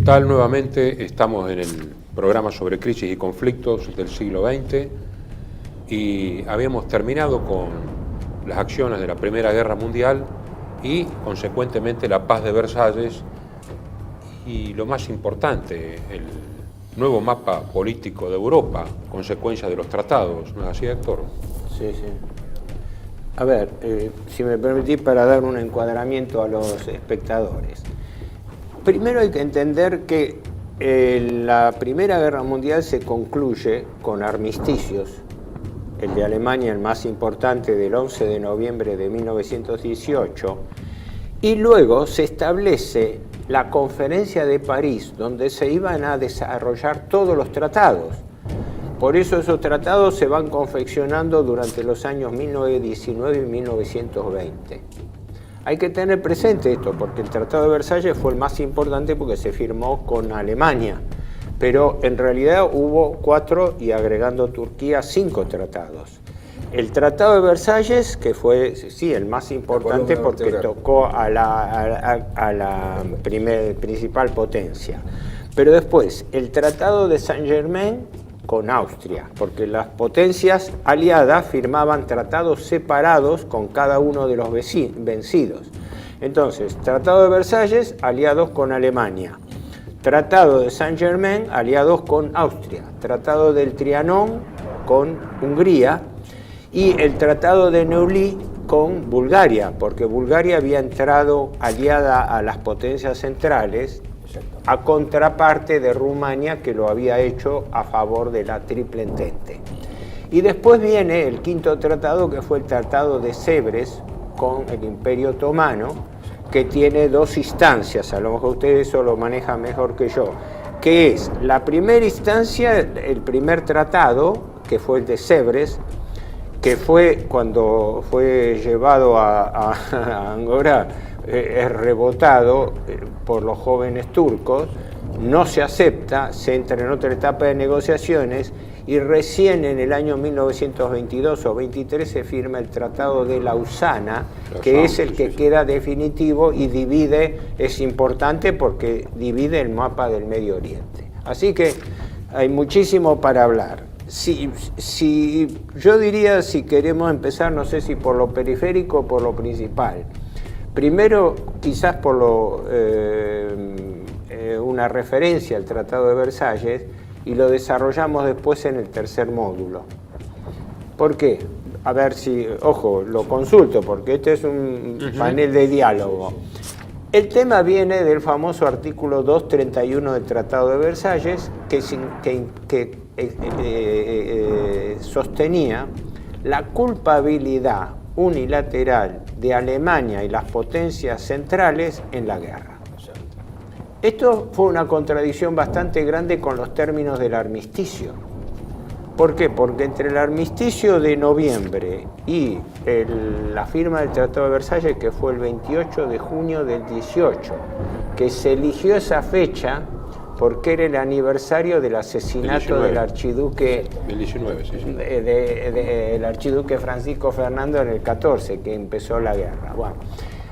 tal? Nuevamente estamos en el programa sobre crisis y conflictos del siglo XX y habíamos terminado con las acciones de la Primera Guerra Mundial y, consecuentemente, la paz de Versalles y, lo más importante, el nuevo mapa político de Europa, consecuencia de los tratados, ¿no es así, Héctor? Sí, sí. A ver, si me permitís, para dar un encuadramiento a los espectadores. Primero hay que entender que la Primera Guerra Mundial se concluye con armisticios. El de Alemania, el más importante, del 11 de noviembre de 1918. Y luego se establece la Conferencia de París, donde se iban a desarrollar todos los tratados. Por eso esos tratados se van confeccionando durante los años 1919 y 1920. Hay que tener presente esto, porque el Tratado de Versalles fue el más importante porque se firmó con Alemania, pero en realidad hubo 4 y agregando Turquía 5 tratados. El Tratado de Versalles, que fue, sí, el más importante porque tocó a la principal potencia. Pero después, el Tratado de Saint-Germain con Austria, porque las potencias aliadas firmaban tratados separados con cada uno de los vencidos. Entonces, Tratado de Versalles, aliados con Alemania. Tratado de Saint-Germain, aliados con Austria. Tratado del Trianon con Hungría. Y el Tratado de Neuilly con Bulgaria, porque Bulgaria había entrado aliada a las potencias centrales, a contraparte de Rumania, que lo había hecho a favor de la Triple Entente. Y después viene el quinto tratado, que fue el Tratado de Sèvres con el Imperio Otomano, que tiene 2 instancias, a lo mejor ustedes eso lo manejan mejor que yo, que es la primera instancia, el primer tratado, que fue el de Sèvres, que fue cuando fue llevado a Angora, es rebotado por los jóvenes turcos, no se acepta, se entra en otra etapa de negociaciones y recién en el año 1922 o 23 se firma el Tratado de Lausana, que es el que queda definitivo y divide, es importante porque divide el mapa del Medio Oriente. Así que hay muchísimo para hablar. Si yo diría, si queremos empezar, no sé si por lo periférico o por lo principal. Primero, quizás por una referencia al Tratado de Versalles y lo desarrollamos después en el tercer módulo. ¿Por qué? A ver si, ojo, lo consulto porque este es un panel de diálogo. El tema viene del famoso artículo 231 del Tratado de Versalles que sostenía la culpabilidad unilateral de Alemania y las potencias centrales en la guerra. Esto fue una contradicción bastante grande con los términos del armisticio. ¿Por qué? Porque entre el armisticio de noviembre y la firma del Tratado de Versalles, que fue el 28 de junio del 18, que se eligió esa fecha porque era el aniversario del asesinato del archiduque, del 19, sí, sí. El archiduque Francisco Fernando en el 14, que empezó la guerra. Bueno,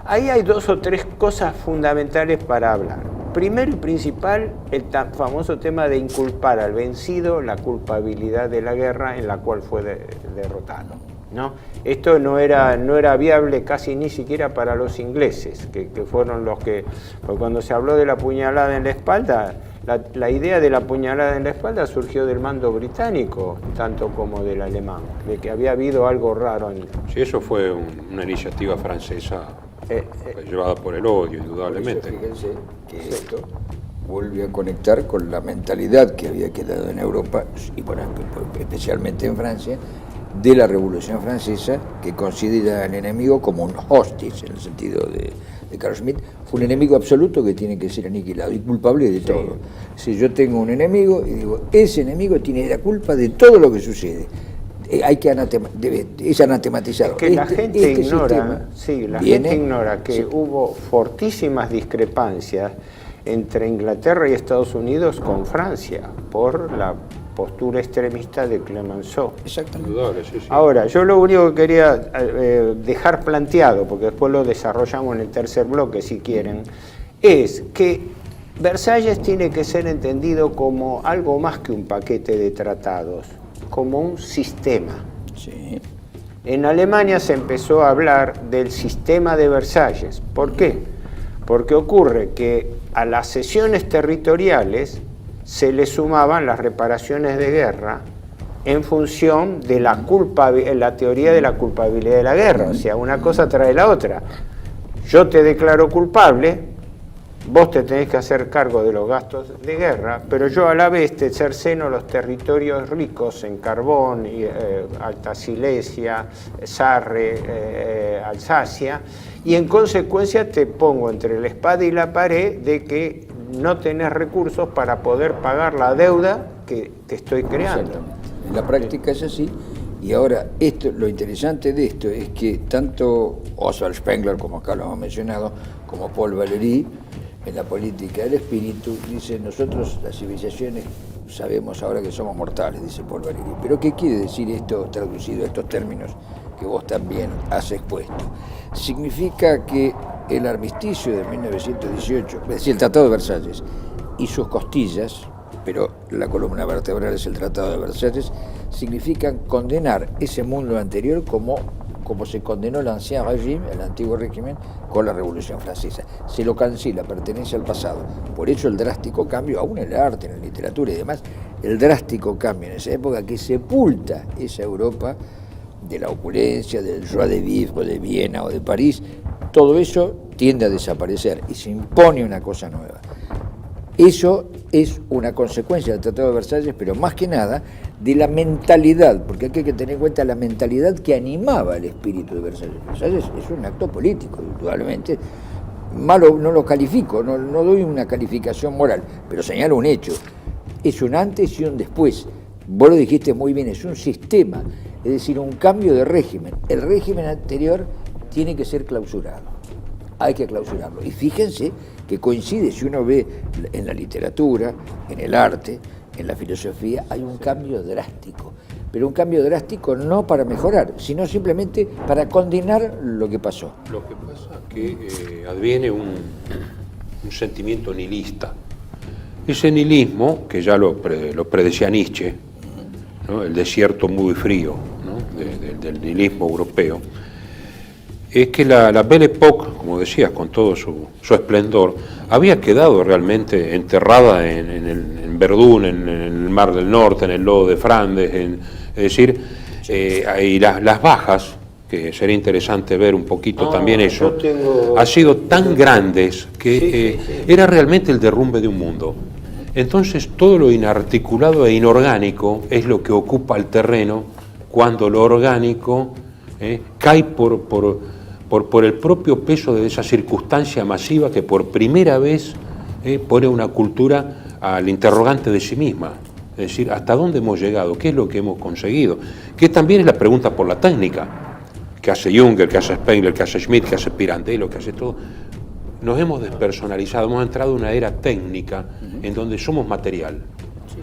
ahí hay 2 o 3 cosas fundamentales para hablar. Primero y principal, el famoso tema de inculpar al vencido la culpabilidad de la guerra en la cual fue derrotado, ¿no? Esto no era viable casi ni siquiera para los ingleses, que fueron los que, porque cuando se habló de la puñalada en la espalda, la idea de la puñalada en la espalda surgió del mando británico, tanto como del alemán, de que había habido algo raro en... Sí, eso fue una iniciativa francesa llevada por el odio, indudablemente. Fíjense que esto vuelve a conectar con la mentalidad que había quedado en Europa, y bueno, especialmente en Francia, de la Revolución Francesa, que considera al enemigo como un hostis, en el sentido de Carl Schmitt, fue un enemigo absoluto que tiene que ser aniquilado y culpable de todo. Si yo tengo un enemigo y digo, ese enemigo tiene la culpa de todo lo que sucede, hay que es anatematizado. Es que la gente ignora, gente ignora que hubo fortísimas discrepancias entre Inglaterra y Estados Unidos con Francia por la postura extremista de Clemenceau. Exactamente. Sí, sí. Ahora, yo lo único que quería dejar planteado, porque después lo desarrollamos en el tercer bloque si quieren, es que Versalles tiene que ser entendido como algo más que un paquete de tratados, como un sistema. Sí. En Alemania se empezó a hablar del sistema de Versalles. ¿Por qué? Porque ocurre que a las cesiones territoriales se le sumaban las reparaciones de guerra en función de la teoría de la culpabilidad de la guerra. O sea, una cosa trae la otra. Yo te declaro culpable, vos te tenés que hacer cargo de los gastos de guerra, pero yo a la vez te cerceno los territorios ricos en carbón, Alta Silesia, Sarre, Alsacia, y en consecuencia te pongo entre la espada y la pared de que no tenés recursos para poder pagar la deuda que te estoy creando. En la práctica es así. Y ahora, lo interesante de esto es que tanto Oswald Spengler, como acá lo hemos mencionado, como Paul Valéry, en la política del espíritu, dice: nosotros, las civilizaciones, sabemos ahora que somos mortales, dice Paul Valéry. Pero ¿qué quiere decir esto traducido a estos términos que vos también has expuesto? Significa que el armisticio de 1918, es decir, el Tratado de Versalles, y sus costillas, pero la columna vertebral es el Tratado de Versalles, significan condenar ese mundo anterior como se condenó el ancien régime, el antiguo régimen, con la Revolución Francesa. Se lo cancela, pertenece al pasado. Por eso el drástico cambio, aún en el arte, en la literatura y demás, el drástico cambio en esa época que sepulta esa Europa de la opulencia, del joie de vivre de Viena o de París, todo eso tiende a desaparecer y se impone una cosa nueva. Eso es una consecuencia del Tratado de Versalles, pero más que nada de la mentalidad, porque aquí hay que tener en cuenta la mentalidad que animaba el espíritu de Versalles. Versalles es un acto político, indudablemente. Malo no lo califico, no doy una calificación moral, pero señalo un hecho. Es un antes y un después. Vos lo dijiste muy bien, es un sistema, es decir, un cambio de régimen. El régimen anterior tiene que ser clausurado. Hay que clausurarlo. Y fíjense que coincide, si uno ve en la literatura, en el arte, en la filosofía, hay un cambio drástico. Pero un cambio drástico no para mejorar, sino simplemente para condenar lo que pasó. Lo que pasa es que adviene un sentimiento nihilista. Ese nihilismo, que ya lo predecía Nietzsche, ¿no? El desierto muy frío, ¿no? del nihilismo europeo, es que la Belle Époque, como decías, con todo su esplendor, había quedado realmente enterrada en Verdún, en el Mar del Norte, en el lodo de Flandes, es decir, y las bajas, que sería interesante ver un poquito también eso, han sido tan grandes que era realmente el derrumbe de un mundo. Entonces todo lo inarticulado e inorgánico es lo que ocupa el terreno cuando lo orgánico cae por el propio peso de esa circunstancia masiva que por primera vez pone una cultura al interrogante de sí misma. Es decir, ¿hasta dónde hemos llegado? ¿Qué es lo que hemos conseguido? Que también es la pregunta por la técnica, que hace Junger, que hace Spengler, que hace Schmitt, que hace Pirandello, que hace todo. Nos hemos despersonalizado, hemos entrado en una era técnica en donde somos material. Sí.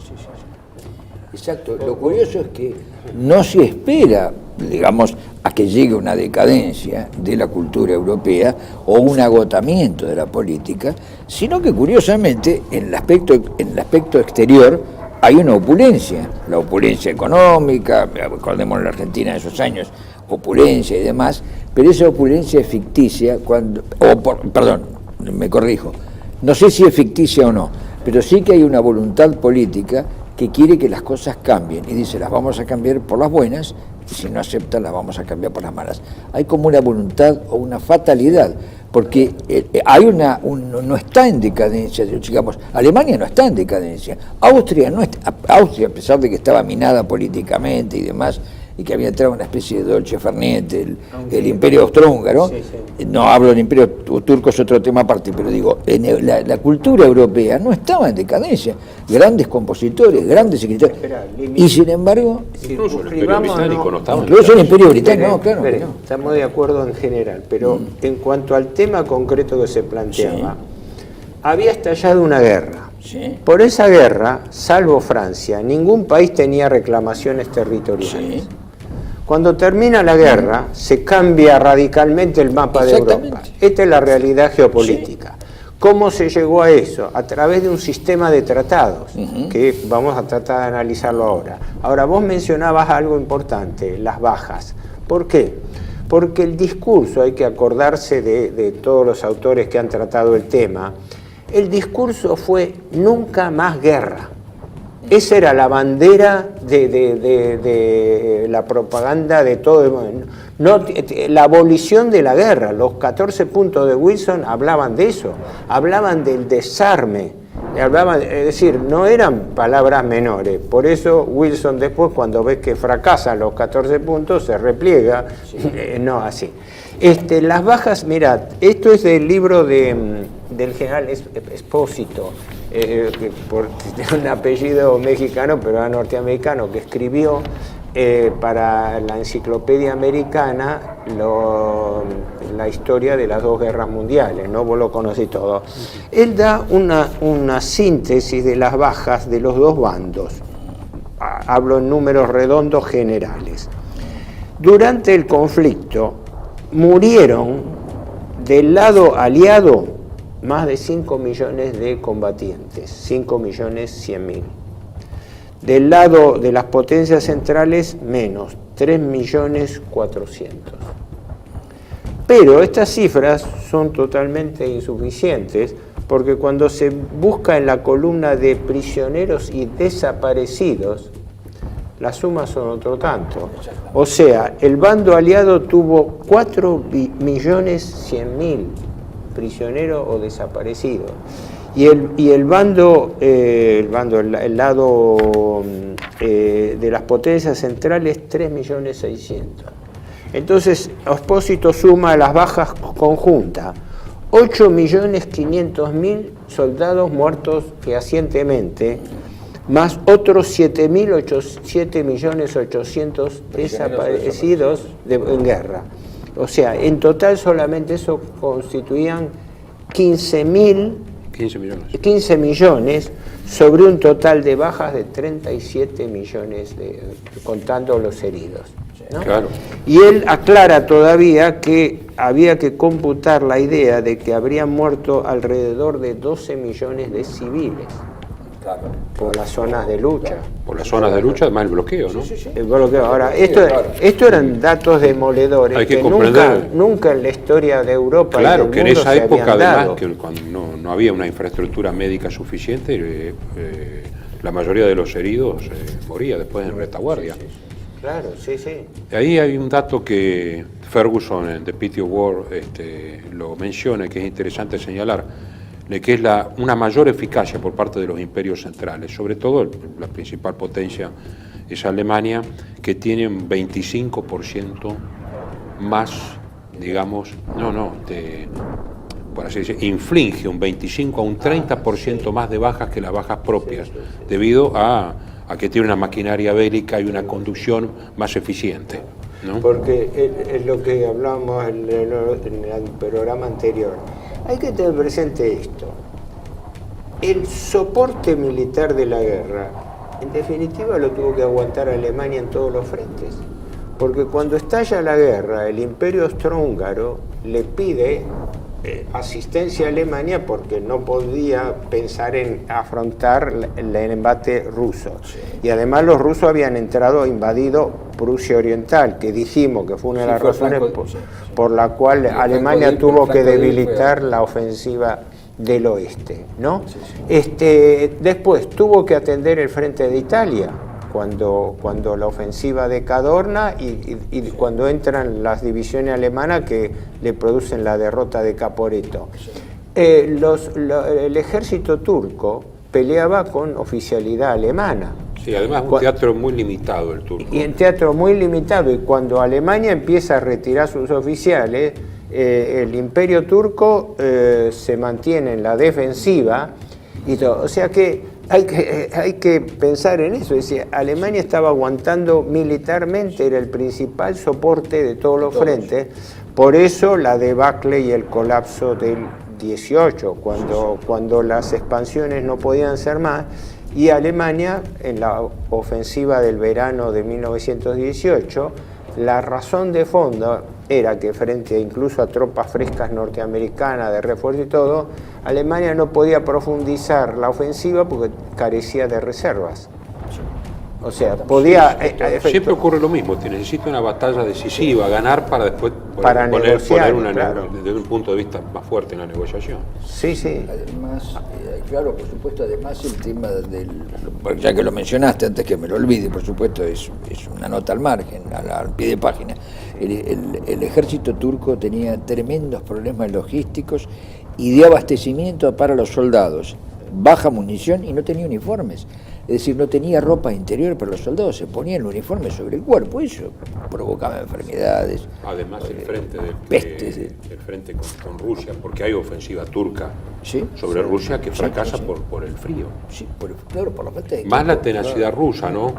Exacto. Lo curioso es que no se espera, digamos, a que llegue una decadencia de la cultura europea o un agotamiento de la política, sino que curiosamente en el aspecto exterior hay una opulencia, la opulencia económica, recordemos la Argentina de esos años, opulencia y demás, pero esa opulencia es ficticia me corrijo, no sé si es ficticia o no, pero sí que hay una voluntad política que quiere que las cosas cambien y dice, las vamos a cambiar por las buenas y si no aceptan las vamos a cambiar por las malas. Hay como una voluntad o una fatalidad, porque hay no está en decadencia, digamos, Alemania no está en decadencia, Austria no está, Austria, a pesar de que estaba minada políticamente y demás, y que había entrado una especie de dolce far niente, el imperio austrohúngaro, no hablo del imperio turco, es otro tema aparte, pero digo, la cultura europea no estaba en decadencia, grandes compositores, grandes escritores, y sin embargo, incluso el imperio británico no estaba. Incluso el imperio británico, claro. Estamos de acuerdo en general, pero en cuanto al tema concreto que se planteaba, había estallado una guerra. Sí. Por esa guerra, salvo Francia, ningún país tenía reclamaciones territoriales. Sí. Cuando termina la guerra, se cambia radicalmente el mapa de Europa. Esta es la realidad geopolítica. ¿Cómo se llegó a eso? A través de un sistema de tratados, que vamos a tratar de analizarlo ahora. Ahora, vos mencionabas algo importante, las bajas. ¿Por qué? Porque el discurso, hay que acordarse de todos los autores que han tratado el tema, el discurso fue nunca más guerra. Esa era la bandera de la propaganda de todo el mundo. No, la abolición de la guerra, los 14 puntos de Wilson hablaban de eso, hablaban del desarme, es decir, no eran palabras menores. Por eso Wilson después, cuando ve que fracasan los 14 puntos, se repliega, no así. Las bajas, mirad, esto es del libro del general Espósito, tiene un apellido mexicano, pero era norteamericano, que escribió para la enciclopedia americana la historia de las dos guerras mundiales, ¿no? Vos lo conocés todo. Él da una síntesis de las bajas de los dos bandos. Hablo en números redondos generales. Durante el conflicto murieron del lado aliado más de 5 millones de combatientes, 5.100.000. Del lado de las potencias centrales, menos, 3.400.000. Pero estas cifras son totalmente insuficientes, porque cuando se busca en la columna de prisioneros y desaparecidos, las sumas son otro tanto. O sea, el bando aliado tuvo 4.100.000 prisioneros o desaparecidos. Y el lado de las potencias centrales, 3.600.000. Entonces, Espósito suma las bajas conjuntas, 8.500.000 soldados muertos fehacientemente, más otros 7.800.000 desaparecidos en guerra. O sea, en total solamente eso constituían 15 millones sobre un total de bajas de 37 millones, contando los heridos, ¿no? Claro. Y él aclara todavía que había que computar la idea de que habrían muerto alrededor de 12 millones de civiles. Claro, por las zonas de lucha. Por las zonas de lucha, además el bloqueo, ¿no? Sí. El bloqueo. Ahora, esto eran datos demoledores. Hay que nunca en la historia de Europa. Claro, y del que en mundo esa época, además, que cuando no había una infraestructura médica suficiente, la mayoría de los heridos moría después en retaguardia. Sí. Claro, sí. Ahí hay un dato que Ferguson en The Pity of War lo menciona, que es interesante señalar, de que es una mayor eficacia por parte de los imperios centrales, sobre todo la principal potencia es Alemania, que tiene un 25% más, digamos, por así decir, inflige un 25 a un 30% más de bajas que las bajas propias, debido a que tiene una maquinaria bélica y una conducción más eficiente, ¿no? Porque es lo que hablábamos en el programa anterior. Hay que tener presente esto. El soporte militar de la guerra, en definitiva, lo tuvo que aguantar Alemania en todos los frentes. Porque cuando estalla la guerra, el Imperio Austrohúngaro le pide asistencia a Alemania porque no podía pensar en afrontar el embate ruso. Sí. Y además los rusos habían invadido Prusia Oriental, que dijimos que fue una de las razones por la cual Alemania tuvo que debilitar la ofensiva del oeste, ¿no? Sí. Después tuvo que atender el frente de Italia, cuando la ofensiva de Cadorna y cuando entran las divisiones alemanas que le producen la derrota de Caporetto. El ejército turco peleaba con oficialidad alemana. Sí, además un teatro muy limitado el turco. Y en teatro muy limitado, y cuando Alemania empieza a retirar sus oficiales, el imperio turco se mantiene en la defensiva y todo. O sea que hay que pensar en eso. Es decir, Alemania estaba aguantando militarmente, era el principal soporte de todos los frentes. Por eso la debacle y el colapso del 18, cuando las expansiones no podían ser más, y Alemania, en la ofensiva del verano de 1918, la razón de fondo era que frente incluso a tropas frescas norteamericanas de refuerzo y todo, Alemania no podía profundizar la ofensiva porque carecía de reservas. O sea, podía... Siempre ocurre lo mismo, te necesita una batalla decisiva, ganar para después negociar, poner claro. desde un punto de vista más fuerte en la negociación. Sí, sí. Además, claro, por supuesto, además el tema ya que lo mencionaste, antes que me lo olvide, por supuesto, es una nota al margen, al pie de página. El ejército turco tenía tremendos problemas logísticos y de abastecimiento para los soldados, baja munición y no tenía uniformes. Es decir, no tenía ropa interior para los soldados, se ponían el uniforme sobre el cuerpo, eso provocaba enfermedades. Además el frente pestes. el frente con Rusia, porque hay ofensiva turca sobre sí, Rusia que fracasa sí. por el frío. Sí, claro, por la falta de equipo. Más la tenacidad rusa, ¿no?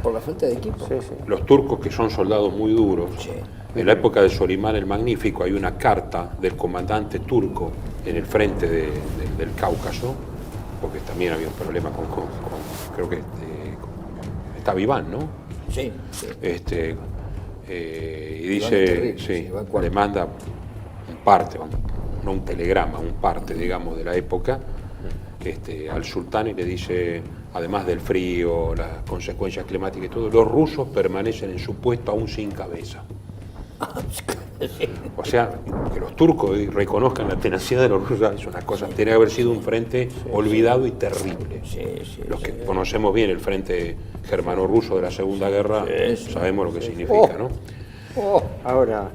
Por la falta de equipo. Sí, sí. Los turcos, que son soldados muy duros, Sí. en la época de Solimán el Magnífico hay una carta del comandante turco en el frente del Cáucaso, porque también había un problema con creo que está Iván, ¿no? Sí. Y dice, le manda un parte, no un telegrama, un parte, digamos, de la época, al sultán, y le dice, además del frío, las consecuencias climáticas y todo, los rusos permanecen en su puesto aún sin cabeza. O sea, que los turcos reconozcan la tenacidad de los rusos es una cosa, tiene que haber sido un frente olvidado y terrible. Los que conocemos bien el frente germano-ruso de la Segunda Guerra sabemos lo que significa, ¿no? Ahora,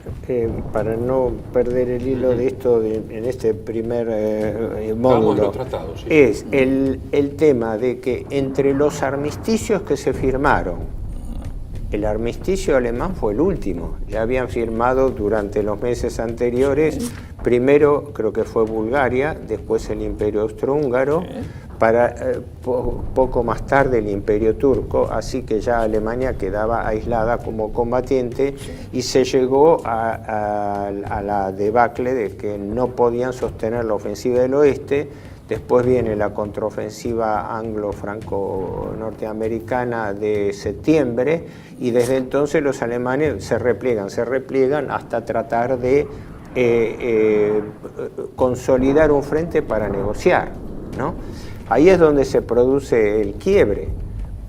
para no perder el hilo de esto en este primer módulo, tratados, sí. es el tema de que entre los armisticios que se firmaron, el armisticio alemán fue el último. Ya habían firmado durante los meses anteriores, primero creo que fue Bulgaria, después el Imperio Austrohúngaro, poco más tarde el Imperio Turco, así que ya Alemania quedaba aislada como combatiente y se llegó a la debacle de que no podían sostener la ofensiva del oeste. Después viene la contraofensiva anglo-franco-norteamericana de septiembre y desde entonces los alemanes se repliegan hasta tratar de consolidar un frente para negociar, ¿no? Ahí es donde se produce el quiebre,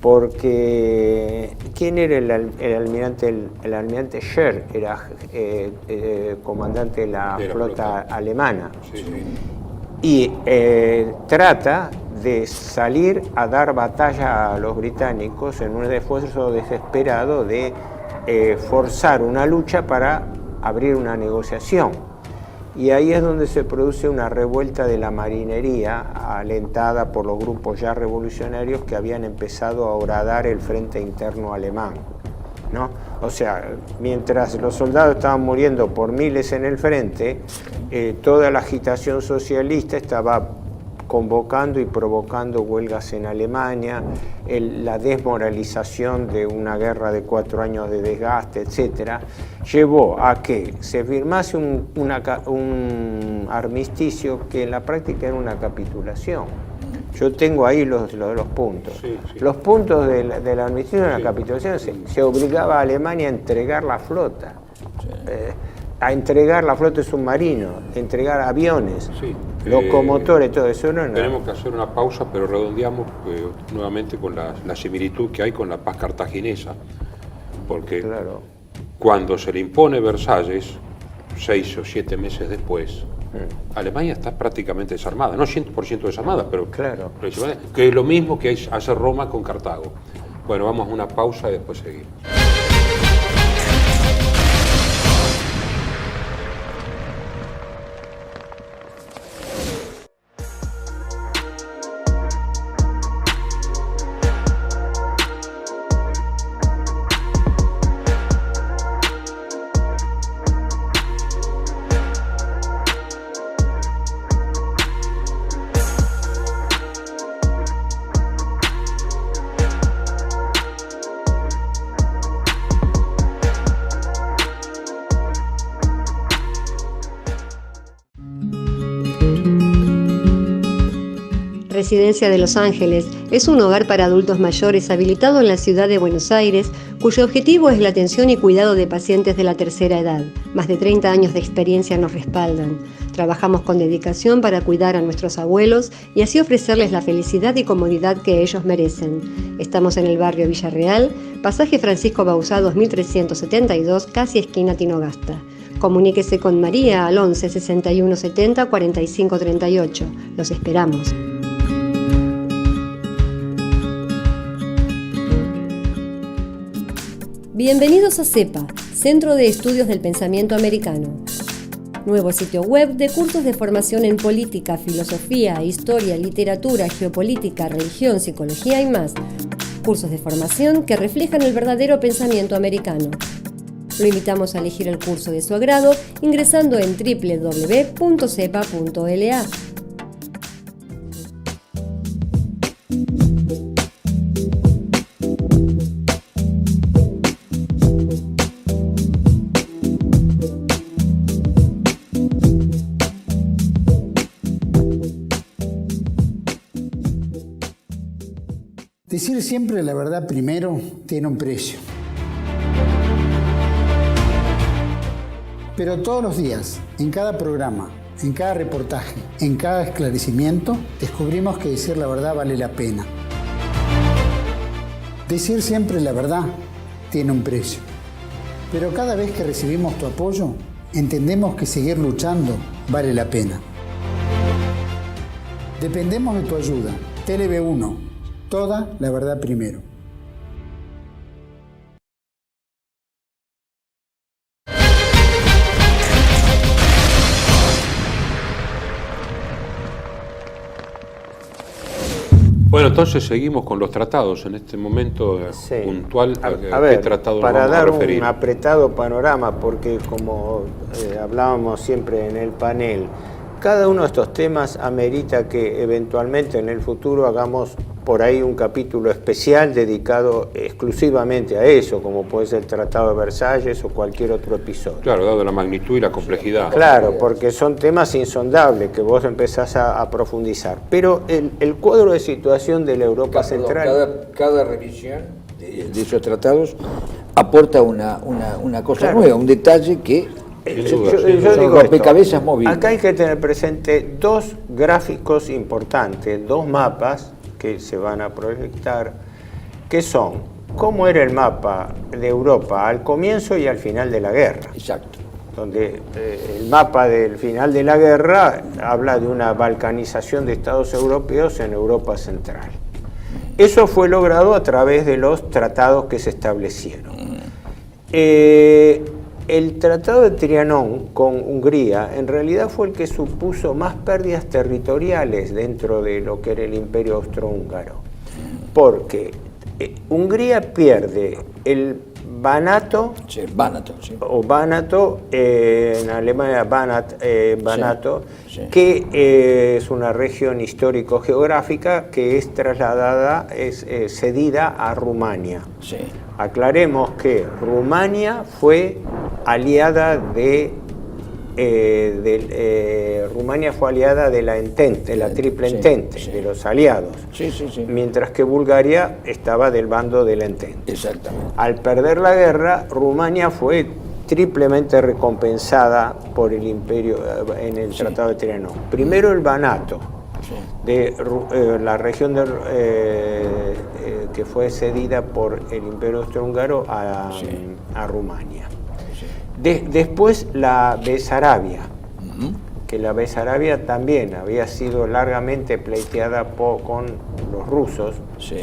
porque ¿quién era el almirante? El almirante Scheer era comandante de la flota alemana. Sí. Y trata de salir a dar batalla a los británicos en un esfuerzo desesperado de forzar una lucha para abrir una negociación. Y ahí es donde se produce una revuelta de la marinería alentada por los grupos ya revolucionarios que habían empezado a horadar el frente interno alemán, ¿no? O sea, mientras los soldados estaban muriendo por miles en el frente, toda la agitación socialista estaba convocando y provocando huelgas en Alemania, la desmoralización de una guerra de 4 años de desgaste, etcétera, llevó a que se firmase un armisticio que en la práctica era una capitulación. Yo tengo ahí los puntos. Sí. Los puntos del armisticio de la capitulación se obligaba a Alemania a entregar la flota. A entregar la flota de submarinos, a entregar aviones, locomotores, todo eso. Tenemos que hacer una pausa, pero redondeamos nuevamente con la similitud que hay con la paz cartaginesa, porque cuando se le impone Versalles, 6 o 7 meses después, Alemania está prácticamente desarmada, no 100% desarmada, pero que es lo mismo que hace Roma con Cartago. Bueno, vamos a una pausa y después seguimos. Residencia de Los Ángeles es un hogar para adultos mayores habilitado en la ciudad de Buenos Aires cuyo objetivo es la atención y cuidado de pacientes de la tercera edad. Más de 30 años de experiencia nos respaldan. Trabajamos con dedicación para cuidar a nuestros abuelos y así ofrecerles la felicidad y comodidad que ellos merecen. Estamos en el barrio Villarreal, pasaje Francisco Bauzá 2372, casi esquina Tinogasta. Comuníquese con María al 11 61 70 45 38. Los esperamos. Bienvenidos a CEPA, Centro de Estudios del Pensamiento Americano. Nuevo sitio web de cursos de formación en política, filosofía, historia, literatura, geopolítica, religión, psicología y más. Cursos de formación que reflejan el verdadero pensamiento americano. Lo invitamos a elegir el curso de su agrado ingresando en www.cepa.la. Decir siempre la verdad primero tiene un precio. Pero todos los días, en cada programa, en cada reportaje, en cada esclarecimiento, descubrimos que decir la verdad vale la pena. Decir siempre la verdad tiene un precio. Pero cada vez que recibimos tu apoyo, entendemos que seguir luchando vale la pena. Dependemos de tu ayuda. TLB1. Toda la verdad primero. Bueno, entonces seguimos con los tratados en este momento puntual. A ¿Qué ver, tratado para nos vamos dar a referir? un apretado panorama, porque como hablábamos siempre en el panel, cada uno de estos temas amerita que eventualmente en el futuro hagamos por ahí un capítulo especial dedicado exclusivamente a eso, como puede ser el Tratado de Versalles o cualquier otro episodio. Claro, dado la magnitud y la complejidad. Claro, porque son temas insondables que vos empezás a profundizar. Pero el cuadro de situación de la Europa Central... Cada revisión de esos tratados aporta una cosa nueva, un detalle que Yo son digo rompecabezas esto, móviles. acá hay que tener presente dos gráficos importantes, dos mapas que se van a proyectar, que son cómo era el mapa de Europa al comienzo y al final de la guerra. Exacto. Donde el mapa del final de la guerra habla de una balcanización de estados europeos en Europa Central. Eso fue logrado a través de los tratados que se establecieron. El Tratado de Trianón con Hungría en realidad fue el que supuso más pérdidas territoriales dentro de lo que era el Imperio Austrohúngaro, porque Hungría pierde el Banato, Sí, Banato, sí. o Banato, en Alemania Banato, Sí, sí. que es una región histórico-geográfica que es trasladada, cedida a Rumania. Sí. Aclaremos que Rumania fue aliada de la Entente, de la Triple Sí, Entente, sí. de los aliados, Sí, sí, sí. mientras que Bulgaria estaba del bando de la Entente. Exactamente. Al perder la guerra, Rumania fue triplemente recompensada por el imperio en el Tratado de Trianón. Primero el Banato, de la región que fue cedida por el Imperio Austrohúngaro a Rumania. Después la Besarabia, que la Besarabia también había sido largamente pleiteada con los rusos,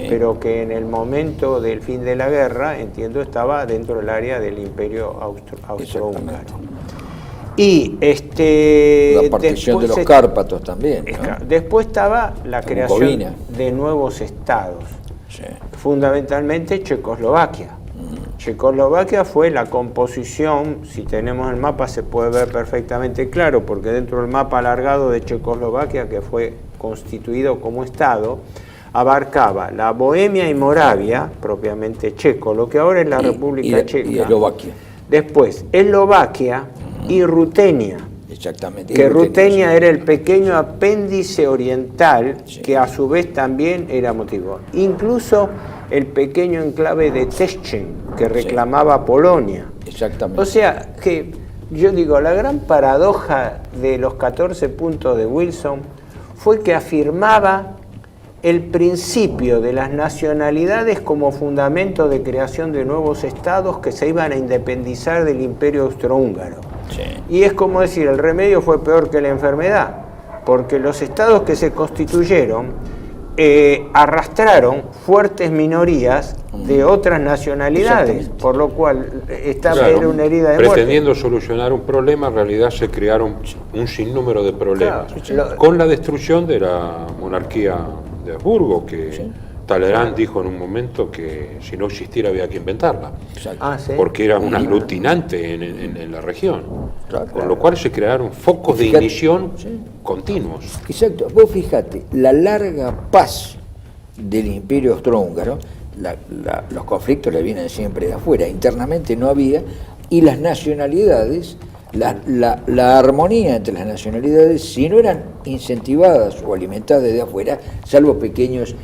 pero que en el momento del fin de la guerra, entiendo, estaba dentro del área del Imperio Austrohúngaro. Y la partición de los Cárpatos también, ¿no? Después estaba la creación Bucovina. de nuevos estados, Sí. fundamentalmente Checoslovaquia. Checoslovaquia fue la composición, si tenemos el mapa se puede ver perfectamente claro, porque dentro del mapa alargado de Checoslovaquia, que fue constituido como estado, abarcaba la Bohemia y Moravia, propiamente checo, lo que ahora es la República Checa. Y Eslovaquia. Después, Eslovaquia y Rutenia. Exactamente. Que Rutenia era el pequeño apéndice oriental, Sí. que a su vez también era motivo. Incluso el pequeño enclave de Teschen que reclamaba Polonia. Exactamente. O sea, que yo digo, la gran paradoja de los 14 puntos de Wilson fue que afirmaba el principio de las nacionalidades como fundamento de creación de nuevos estados que se iban a independizar del Imperio Austrohúngaro. Sí. Y es como decir, el remedio fue peor que la enfermedad, porque los estados que se constituyeron arrastraron fuertes minorías de otras nacionalidades, por lo cual esta era una herida de muerte. Pretendiendo solucionar un problema, en realidad se crearon un sinnúmero de problemas. Claro. Con la destrucción de la monarquía de Habsburgo, que Talleyrand dijo en un momento que si no existiera había que inventarla, ¿Sí? porque era un aglutinante en la región. Claro. Con lo cual se crearon focos de ignición continuos. Exacto. Vos fíjate, la larga paz del Imperio Austrohúngaro, los conflictos le vienen siempre de afuera, internamente no había, y las nacionalidades, la armonía entre las nacionalidades, si no eran incentivadas o alimentadas desde afuera, salvo pequeños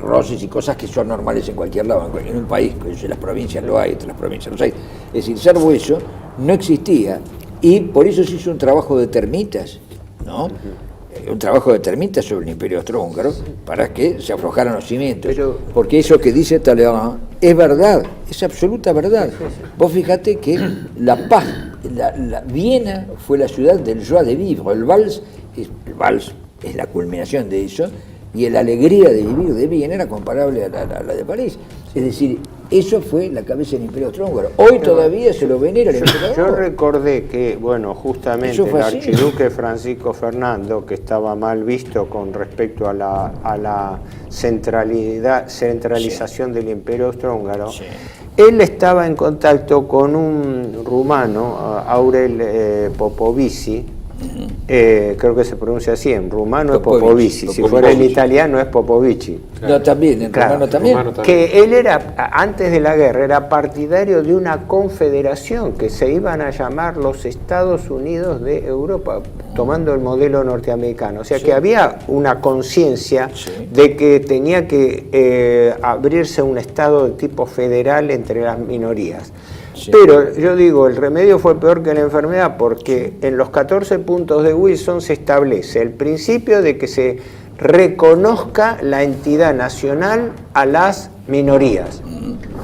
roces y cosas que son normales en cualquier lado, en un país, en las provincias lo hay, entre las provincias los hay. Es decir, salvo eso, no existía, y por eso se hizo un trabajo de termitas, ¿no? Un trabajo de termitas sobre el Imperio Austrohúngaro para que se aflojaran los cimientos. Porque eso que dice Talleyrand es verdad, es absoluta verdad. Vos fíjate que la paz, Viena fue la ciudad del joie de vivre, el vals es la culminación de eso, y la alegría de vivir de Viena era comparable a la de París. Es decir, eso fue la cabeza del Imperio Austrohúngaro. Hoy todavía se lo venera el emperador. Yo recordé que, bueno, justamente el archiduque Francisco Fernando, que estaba mal visto con respecto a la centralización del Imperio Austrohúngaro, él estaba en contacto con un rumano, Aurel Popovici, creo que se pronuncia así, en rumano es Popovici, si fuera en italiano es Popovici. No, también, en rumano también. Que él era, antes de la guerra, era partidario de una confederación que se iban a llamar los Estados Unidos de Europa, tomando el modelo norteamericano. O sea que había una conciencia de que tenía que abrirse un Estado de tipo federal entre las minorías. Pero yo digo, el remedio fue peor que la enfermedad, porque en los 14 puntos de Wilson se establece el principio de que se reconozca la entidad nacional a las minorías.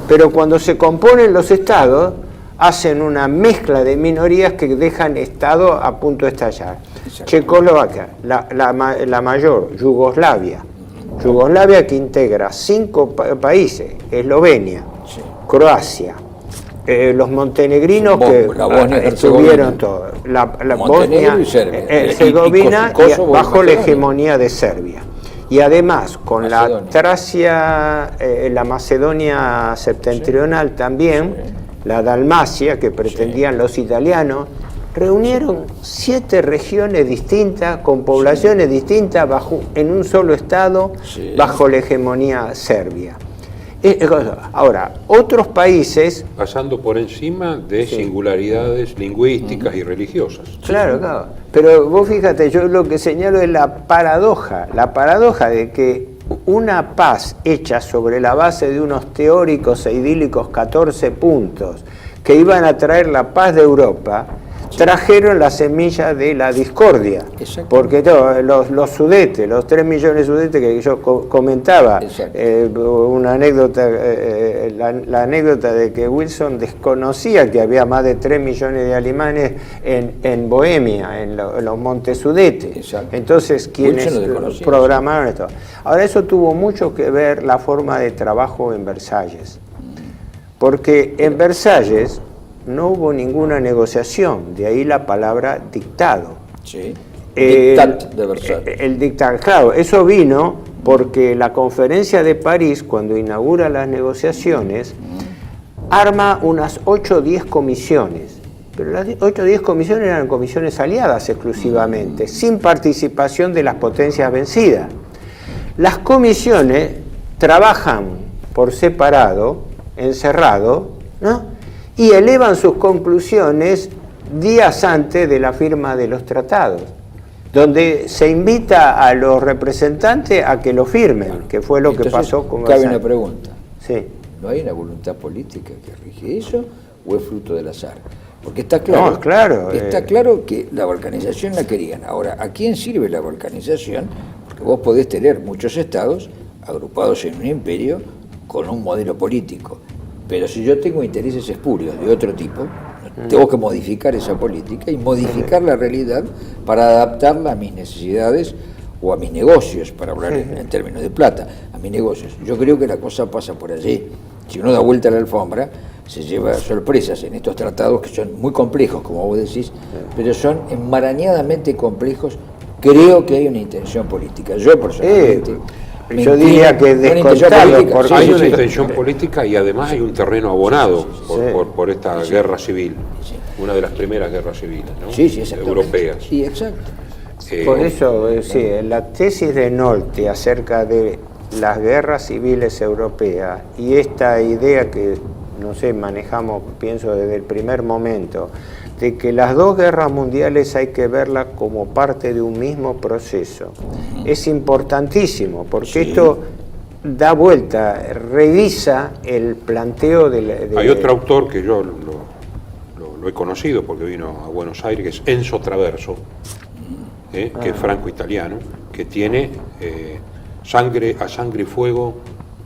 Pero cuando se componen los estados, hacen una mezcla de minorías que dejan estado a punto de estallar. Checoslovaquia, la mayor, Yugoslavia que integra 5 países, Eslovenia, Croacia, los montenegrinos que estuvieron todos, la Bosnia, Herzegovina bajo la hegemonía de Serbia. Y además con la Tracia, la Macedonia septentrional también, la Dalmacia que pretendían los italianos, reunieron 7 regiones distintas, con poblaciones distintas, en un solo estado, bajo la hegemonía serbia. Ahora, otros países... Pasando por encima de singularidades lingüísticas y religiosas. Claro, claro. Pero vos fíjate, yo lo que señalo es la paradoja de que una paz hecha sobre la base de unos teóricos e idílicos 14 puntos que iban a traer la paz de Europa, trajeron la semilla de la discordia, porque los sudetes, los 3 millones de sudetes que yo comentaba, una anécdota, la anécdota de que Wilson desconocía que había más de 3 millones de alemanes en Bohemia, en los montes Sudetes. Entonces, quienes programaron esto. Ahora, eso tuvo mucho que ver la forma de trabajo en Versalles, porque en Versalles no hubo ninguna negociación, de ahí la palabra dictado. Dictat de Versalles. El dictat, claro, eso vino porque la Conferencia de París, cuando inaugura las negociaciones, arma unas 8 o 10 comisiones. Pero las 8 o 10 comisiones eran comisiones aliadas exclusivamente, sin participación de las potencias vencidas. Las comisiones trabajan por separado, encerrado, ¿no? Y elevan sus conclusiones días antes de la firma de los tratados. donde se invita a los representantes a que lo firmen, que fue lo que pasó con Cabe Versalles. una pregunta. Sí. ¿No hay una voluntad política que rige eso o es fruto del azar? Porque está claro, No, claro, está claro que la balcanización la querían. Ahora, ¿a quién sirve la balcanización? Porque vos podés tener muchos estados agrupados en un imperio con un modelo político. Pero si yo tengo intereses espurios de otro tipo, tengo que modificar esa política y modificar la realidad para adaptarla a mis necesidades o a mis negocios, para hablar en términos de plata, a mis negocios. Yo creo que la cosa pasa por allí. Si uno da vuelta a la alfombra, se lleva sorpresas en estos tratados que son muy complejos, como vos decís, pero son enmarañadamente complejos. Creo que hay una intención política. Yo personalmente... yo diría que descontado, porque hay una intención política y además hay un terreno abonado por esta guerra civil, una de las primeras guerras civiles, ¿no? Sí, exactamente. Europeas. Sí, exacto. por eso, sí, la tesis de Nolte acerca de las guerras civiles europeas y esta idea que, no sé, manejamos, pienso desde el primer momento, de que las dos guerras mundiales hay que verlas como parte de un mismo proceso. Es importantísimo, porque esto da vuelta, revisa el planteo de... Hay otro autor que yo lo he conocido porque vino a Buenos Aires, que es Enzo Traverso, que es franco-italiano, que tiene Sangre a Sangre y Fuego,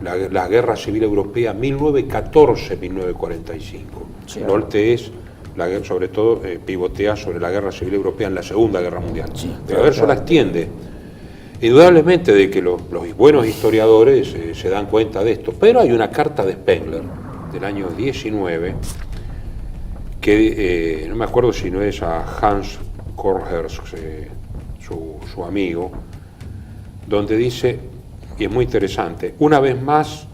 la Guerra Civil Europea 1914-1945. Nolte es... sobre todo pivotea sobre la Guerra Civil Europea en la Segunda Guerra Mundial. Pero Traverso la extiende. Indudablemente de que los buenos historiadores se dan cuenta de esto, pero hay una carta de Spengler del año 19 que no me acuerdo si no es a Hans Korhers, su amigo, donde dice, y es muy interesante, una vez más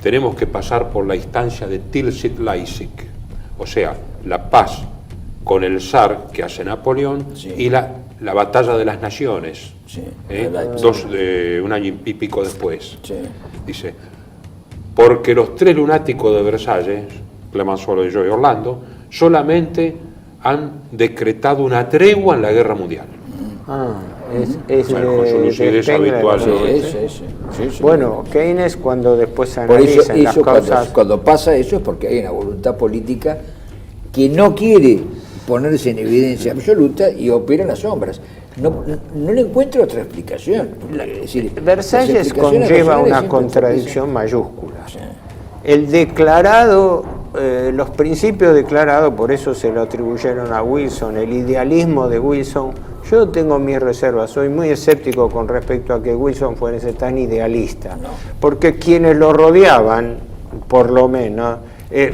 tenemos que pasar por la instancia de Tilsit-Leipzig, o sea, la paz con el zar que hace Napoleón y la batalla de las naciones, un año y pico después. Dice, porque los tres lunáticos de Versalles, Clemenceau, yo y Orlando, solamente han decretado una tregua en la guerra mundial. Bueno, con su lucidez habitual. Bueno, Keynes cuando después Por eso, analiza las causas... cuando pasa eso es porque hay una voluntad política que no quiere ponerse en evidencia absoluta y opera en las sombras. No le encuentro otra explicación. Es decir, Versalles conlleva una contradicción mayúscula. El declarado, los principios declarados, por eso se lo atribuyeron a Wilson, el idealismo de Wilson. Yo tengo mis reservas, soy muy escéptico con respecto a que Wilson fuese tan idealista, porque quienes lo rodeaban, por lo menos,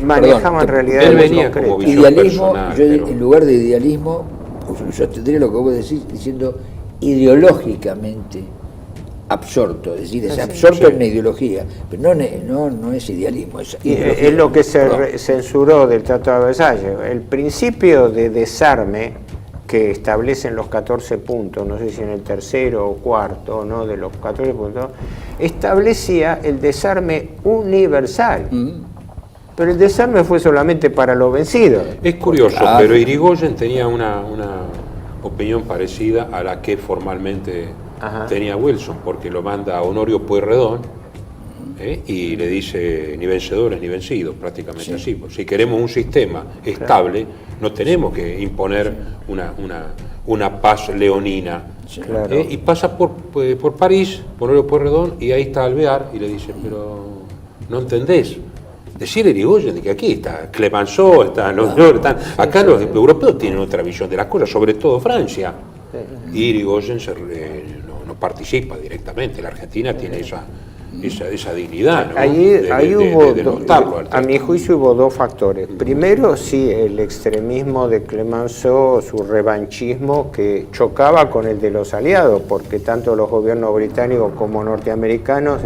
manejaban realidades él venía como visión idealismo, personal, yo en lugar de idealismo, yo tendría lo que vos decís diciendo ideológicamente absorto, es decir, es absorto en una ideología, pero no es idealismo, es ideología. Es lo que se censuró del Tratado de Versalles, el principio de desarme que establecen los 14 puntos, no sé si en el tercero o cuarto, ¿no?, de los 14 puntos, establecía el desarme universal. Pero el desarme fue solamente para los vencidos. Es curioso, pero Irigoyen tenía una opinión parecida a la que formalmente tenía Wilson, porque lo manda a Honorio Pueyrredón y le dice ni vencedores ni vencidos, prácticamente así. Si queremos un sistema estable, no tenemos que imponer una paz leonina. Y pasa por París, por Honorio Pueyrredón, y ahí está Alvear, y le dice, pero no entendés. Decir Irigoyen de que aquí está Clemenceau, están acá los europeos tienen otra visión de las cosas, sobre todo Francia. Y Irigoyen no participa directamente, la Argentina tiene esa dignidad, ¿no? Ahí hubo, notarlo, a mi juicio hubo dos factores. Primero, sí, el extremismo de Clemenceau, su revanchismo que chocaba con el de los aliados, porque tanto los gobiernos británicos como norteamericanos,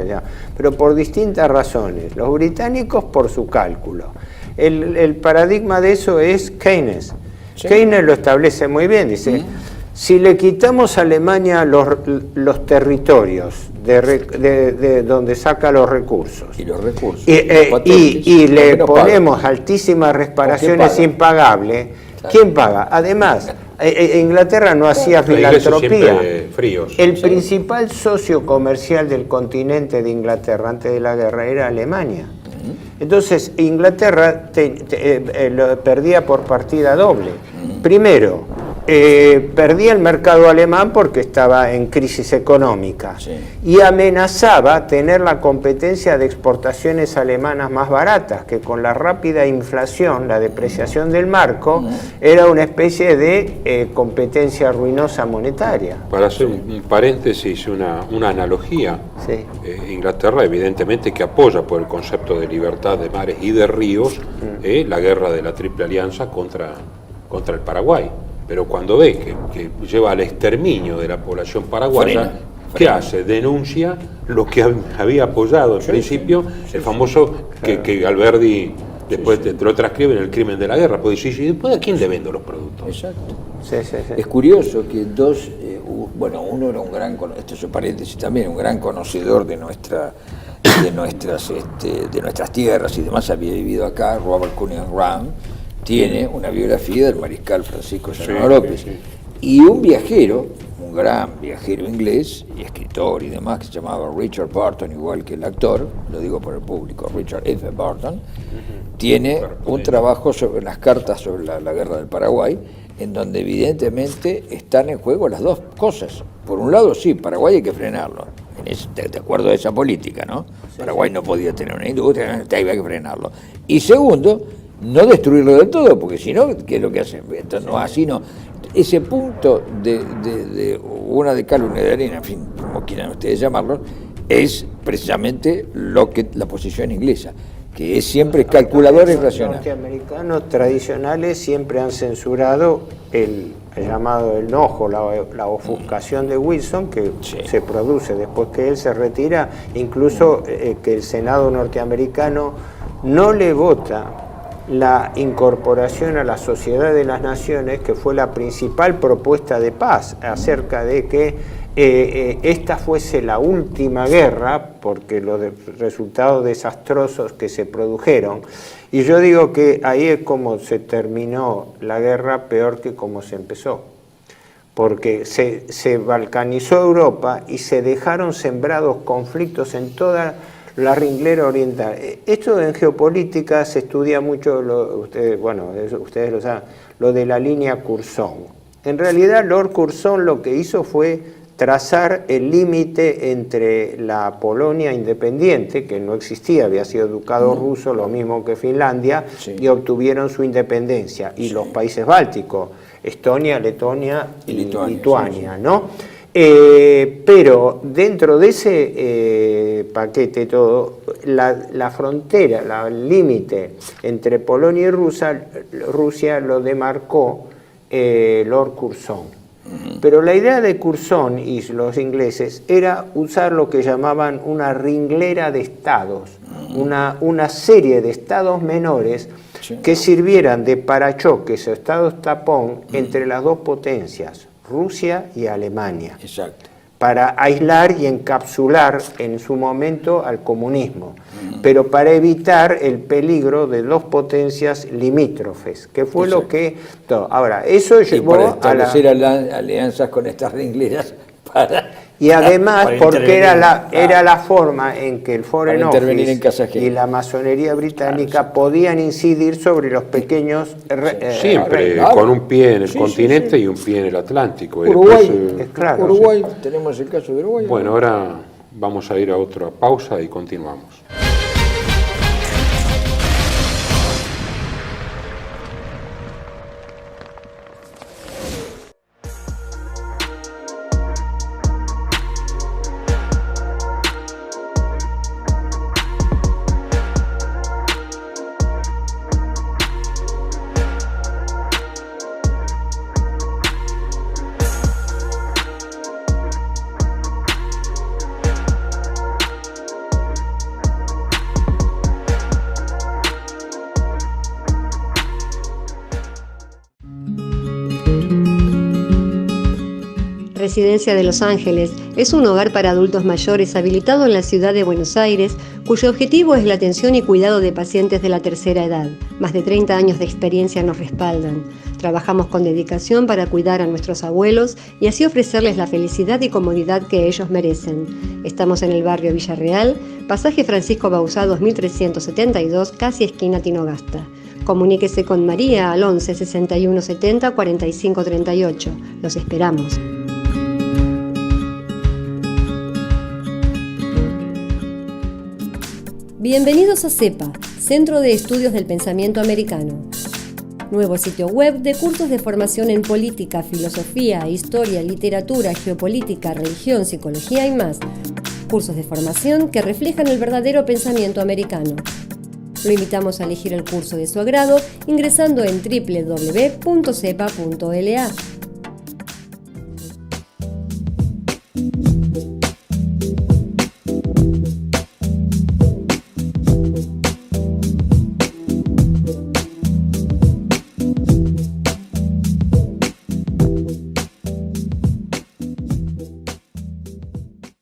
pero por distintas razones. Los británicos por su cálculo. El paradigma de eso es Keynes. Keynes lo establece muy bien, dice... Si le quitamos a Alemania los territorios de donde saca los recursos y le ponemos altísimas reparaciones impagables, ¿quién paga? Además, Inglaterra no hacía Los ingleses filantropía. siempre fríos. El principal socio comercial del continente de Inglaterra antes de la guerra era Alemania. Entonces, Inglaterra lo perdía por partida doble. Primero, perdía el mercado alemán porque estaba en crisis económica y amenazaba tener la competencia de exportaciones alemanas más baratas, que con la rápida inflación, la depreciación del marco, era una especie de competencia ruinosa monetaria. Para hacer un paréntesis, una analogía, Sí. Inglaterra evidentemente que apoya por el concepto de libertad de mares y de ríos la guerra de la Triple Alianza contra el Paraguay. Pero cuando ve que lleva al exterminio de la población paraguaya, ¿qué hace? Denuncia lo que había apoyado en principio, el famoso que Alberdi después te lo transcribe en el crimen de la guerra, pues dice, ¿y después a quién le vendo los productos? Exacto. Sí. Es curioso que uno era un gran, esto es un paréntesis también, un gran conocedor de nuestras tierras y demás, había vivido acá, Robert Cunningham Graham, tiene una biografía del mariscal Francisco Serrano López. Y un viajero, un gran viajero inglés y escritor y demás, que se llamaba Richard Burton, igual que el actor, lo digo por el público, Richard F. Burton, tiene un trabajo sobre las cartas sobre la guerra del Paraguay, en donde evidentemente están en juego las dos cosas. Por un lado, sí, Paraguay hay que frenarlo, de acuerdo a esa política, ¿no? Paraguay no podía tener una industria, había que frenarlo. Y segundo, no destruirlo del todo, porque si no, ¿qué es lo que hacen? Entonces, no, así no. Ese punto de una de cal, una de arena, en fin, como quieran ustedes llamarlo, es precisamente lo que la posición inglesa, que es siempre calculadora y racional. Los norteamericanos tradicionales siempre han censurado el llamado el enojo, la ofuscación de Wilson, que se produce después que él se retira, incluso que el Senado norteamericano no le vota la incorporación a la Sociedad de las Naciones, que fue la principal propuesta de paz, acerca de que esta fuese la última guerra, porque los resultados desastrosos que se produjeron. Y yo digo que ahí es como se terminó la guerra, peor que como se empezó, porque se balcanizó Europa y se dejaron sembrados conflictos en toda la ringlera oriental. Esto en geopolítica se estudia mucho, ustedes lo saben, lo de la línea Curzon. En realidad Lord Curzon lo que hizo fue trazar el límite entre la Polonia independiente, que no existía, había sido ducado ruso, lo mismo que Finlandia, y obtuvieron su independencia, y los países bálticos, Estonia, Letonia y Lituania, ¿no? Pero dentro de ese paquete todo, la frontera, el límite entre Polonia y Rusia lo demarcó Lord Curzon. Pero la idea de Curzon y los ingleses era usar lo que llamaban una ringlera de estados, una serie de estados menores que sirvieran de parachoques o estados tapón entre las dos potencias, Rusia y Alemania. Exacto. Para aislar y encapsular en su momento al comunismo, pero para evitar el peligro de dos potencias limítrofes, que fue lo que... Ahora, eso llevó para establecer alianzas con estas ringleras para... Y además, porque era la forma en que el Foreign Office y la masonería británica podían incidir sobre los pequeños... Siempre, con un pie en el continente y un pie en el Atlántico. Uruguay, Uruguay, tenemos el caso de Uruguay. Bueno, ahora vamos a ir a otra pausa y continuamos. Residencia de Los Ángeles es un hogar para adultos mayores habilitado en la ciudad de Buenos Aires, cuyo objetivo es la atención y cuidado de pacientes de la tercera edad. Más de 30 años de experiencia nos respaldan. Trabajamos con dedicación para cuidar a nuestros abuelos y así ofrecerles la felicidad y comodidad que ellos merecen. Estamos en el barrio Villarreal, pasaje Francisco Bauzá 2372, casi esquina Tinogasta. Comuníquese con María al 11 61 70 45 38. Los esperamos. Bienvenidos a CEPA, Centro de Estudios del Pensamiento Americano. Nuevo sitio web de cursos de formación en política, filosofía, historia, literatura, geopolítica, religión, psicología y más. Cursos de formación que reflejan el verdadero pensamiento americano. Lo invitamos a elegir el curso de su agrado ingresando en www.cepa.la.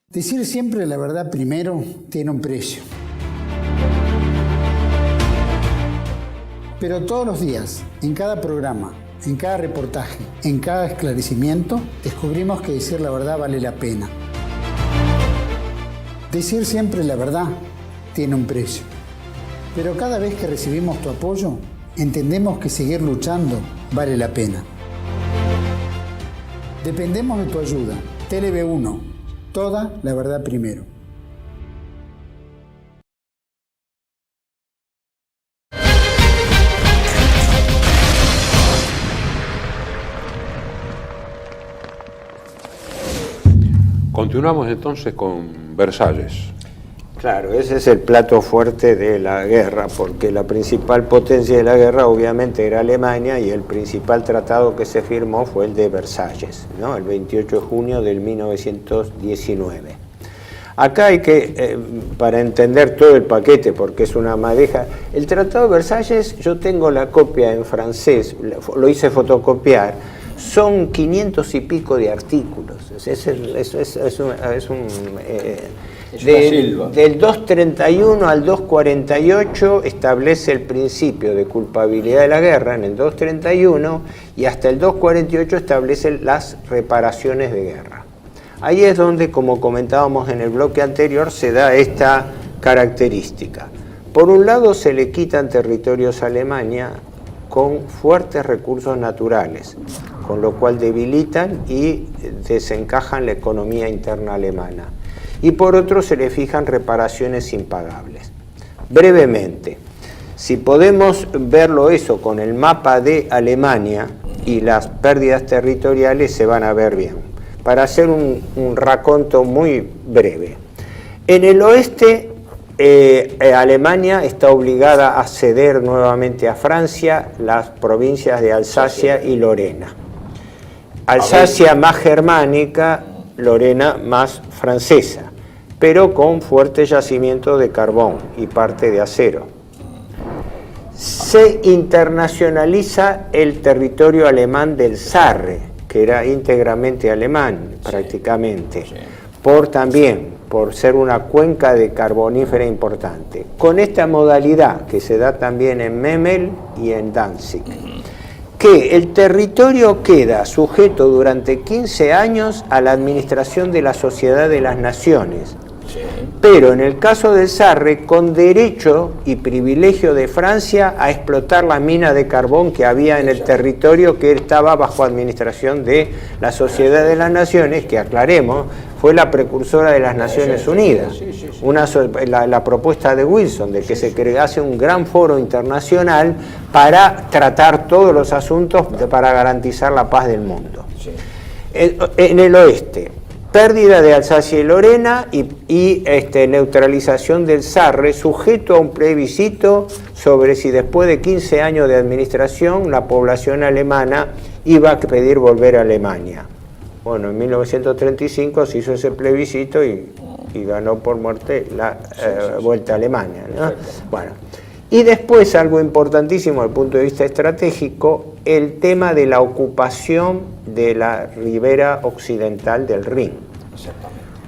Decir siempre la verdad primero tiene un precio. Pero todos los días, en cada programa, en cada reportaje, en cada esclarecimiento, descubrimos que decir la verdad vale la pena. Decir siempre la verdad tiene un precio. Pero cada vez que recibimos tu apoyo, entendemos que seguir luchando vale la pena. Dependemos de tu ayuda. TLB1. Toda la verdad primero. Continuamos entonces con Versalles. Claro, ese es el plato fuerte de la guerra, porque la principal potencia de la guerra obviamente era Alemania y el principal tratado que se firmó fue el de Versalles, ¿no? El 28 de junio del 1919. Acá hay que, para entender todo el paquete, porque es una madeja, el tratado de Versalles, yo tengo la copia en francés, lo hice fotocopiar, son 500 y pico de artículos, del 231 al 248 establece el principio de culpabilidad de la guerra en el 231 y hasta el 248 establece las reparaciones de guerra. Ahí es donde, como comentábamos en el bloque anterior, se da esta característica. Por un lado, se le quitan territorios a Alemania con fuertes recursos naturales, con lo cual debilitan y desencajan la economía interna alemana. Y por otro se le fijan reparaciones impagables. Brevemente, si podemos verlo eso con el mapa de Alemania y las pérdidas territoriales se van a ver bien. Para hacer un raconto muy breve. En el oeste, Alemania está obligada a ceder nuevamente a Francia las provincias de Alsacia y Lorena. Alsacia más germánica, Lorena más francesa, pero con fuerte yacimiento de carbón y parte de acero. Se internacionaliza el territorio alemán del Sarre, que era íntegramente alemán, prácticamente, por ser una cuenca de carbonífera importante. Con esta modalidad, que se da también en Memel y en Danzig, que el territorio queda sujeto durante 15 años a la administración de la Sociedad de las Naciones, pero en el caso del Sarre, con derecho y privilegio de Francia a explotar la mina de carbón que había en el territorio que estaba bajo administración de la Sociedad de las Naciones, que aclaremos, fue la precursora de las Naciones Unidas. La propuesta de Wilson de que se crease un gran foro internacional para tratar todos los asuntos para garantizar la paz del mundo. En el oeste, pérdida de Alsacia y Lorena y neutralización del Sarre, sujeto a un plebiscito sobre si después de 15 años de administración la población alemana iba a pedir volver a Alemania. Bueno, en 1935 se hizo ese plebiscito y ganó por muerte la vuelta a Alemania, ¿no? Bueno, y después algo importantísimo desde el punto de vista estratégico, el tema de la ocupación de la ribera occidental del Rin.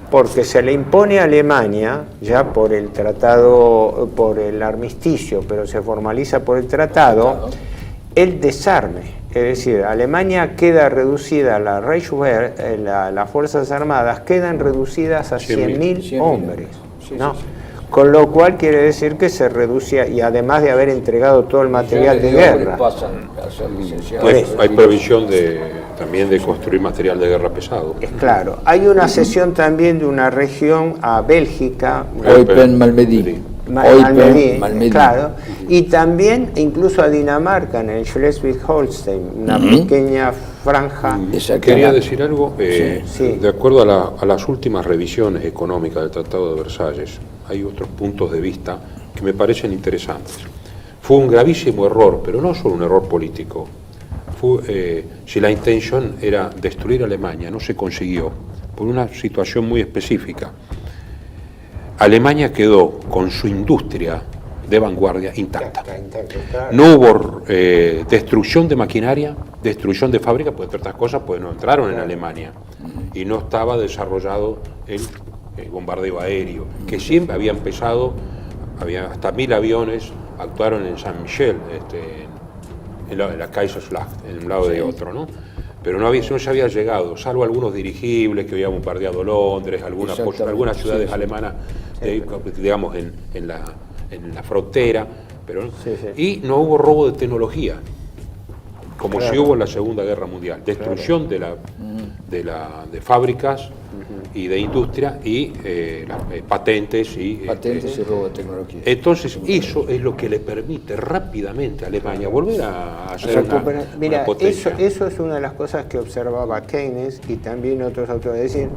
porque se le impone a Alemania, ya por el tratado, por el armisticio, pero se formaliza por el tratado, el desarme. Es decir, Alemania queda reducida, la Reichswehr, las Fuerzas Armadas, quedan reducidas a 100.000 hombres, ¿no? Con lo cual quiere decir que se reducía, y además de haber entregado todo el material de guerra. Hay previsión también de construir material de guerra pesado. Es claro. Hay una cesión también de una región a Bélgica. Eupen-Malmedy. Malmedy, claro. Y también incluso a Dinamarca, en el Schleswig-Holstein, una pequeña franja. Quería decir algo. Sí. De acuerdo a las últimas revisiones económicas del Tratado de Versalles, hay otros puntos de vista que me parecen interesantes. Fue un gravísimo error, pero no solo un error político. Si la intención era destruir Alemania, no se consiguió, por una situación muy específica. Alemania quedó con su industria de vanguardia intacta. No hubo destrucción de maquinaria, destrucción de fábrica, pues entre otras cosas, pues no entraron en Alemania. Y no estaba desarrollado el bombardeo aéreo, que siempre había empezado, había hasta 1000 aviones, actuaron en Saint Michel, en la Kaiserslautern, en un lado de otro, ¿no? Pero no se había llegado, salvo algunos dirigibles que habían bombardeado Londres, algunas ciudades alemanas, digamos, en la frontera, pero y no hubo robo de tecnología, como si hubo en la Segunda Guerra Mundial, destrucción de fábricas y de industria y las patentes y robo de tecnología. Entonces eso es lo que le permite rápidamente a Alemania volver a ser una potencia. Eso es una de las cosas que observaba Keynes y también otros autores. Es decir,